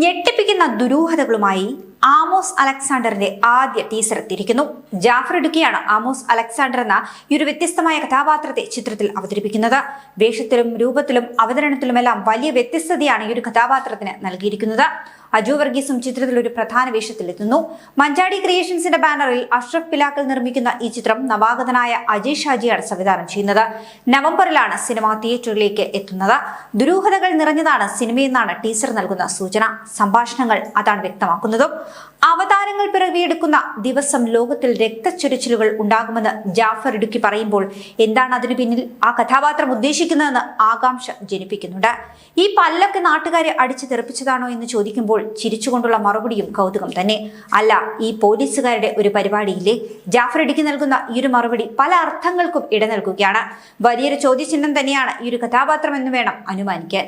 ഞെട്ടിപ്പിക്കുന്ന ദുരൂഹതകളുമായി ആമോസ് അലക്സാണ്ടറിന്റെ ആദ്യ ടീസർ എത്തിയിരിക്കുന്നു. ജാഫർ ഇടുക്കിയാണ് ആമോസ് അലക്സാണ്ടർ എന്ന ഈ ഒരു വ്യത്യസ്തമായ കഥാപാത്രത്തെ ചിത്രത്തിൽ അവതരിപ്പിക്കുന്നത്. വേഷത്തിലും രൂപത്തിലും അവതരണത്തിലുമെല്ലാം വലിയ വ്യത്യസ്തതയാണ് ഈ ഒരു കഥാപാത്രത്തിന് നൽകിയിരിക്കുന്നത്. അജു വർഗീസും ചിത്രത്തിൽ ഒരു പ്രധാന വേഷത്തിലെത്തുന്നു. മഞ്ചാടി ക്രിയേഷൻസിന്റെ ബാനറിൽ അഷ്റഫ് പിലാക്കൽ നിർമ്മിക്കുന്ന ഈ ചിത്രം നവാഗതനായ അജയ് ഷാജിയാണ് സംവിധാനം ചെയ്യുന്നത്. നവംബറിലാണ് സിനിമ തിയേറ്ററിലേക്ക് എത്തുന്നത്. ദുരൂഹതകൾ നിറഞ്ഞതാണ് സിനിമയെന്നാണ് ടീസർ നൽകുന്ന സൂചന. സംഭാഷണങ്ങൾ അതാണ് വ്യക്തമാക്കുന്നതും. അവതാരങ്ങൾ പിറവിയെടുക്കുന്ന ദിവസം ലോകത്തിൽ രക്തച്ചൊരിച്ചിലുകൾ ഉണ്ടാകുമെന്ന് ജാഫർ ഇടുക്കി പറയുമ്പോൾ എന്താണ് അതിനു പിന്നിൽ ആ കഥാപാത്രം ഉദ്ദേശിക്കുന്നതെന്ന് ആകാംക്ഷ ജനിപ്പിക്കുന്നുണ്ട്. ഈ പല്ലൊക്കെ നാട്ടുകാരെ അടിച്ചു തെറിപ്പിച്ചതാണോ എന്ന് ചോദിക്കുമ്പോൾ ചിരിച്ചുകൊണ്ടുള്ള മറുപടിയും കൗതുകം തന്നെ. അല്ല, ഈ പോലീസുകാരുടെ ഒരു പരിപാടിയില്ലേ? ജാഫർ ഇടുക്കി നൽകുന്ന ഈ ഒരു മറുപടി പല അർത്ഥങ്ങൾക്കും ഇട നൽകുകയാണ്. വലിയൊരു ചോദ്യചിഹ്നം തന്നെയാണ് ഈ ഒരു കഥാപാത്രം എന്ന് വേണം അനുമാനിക്കാൻ.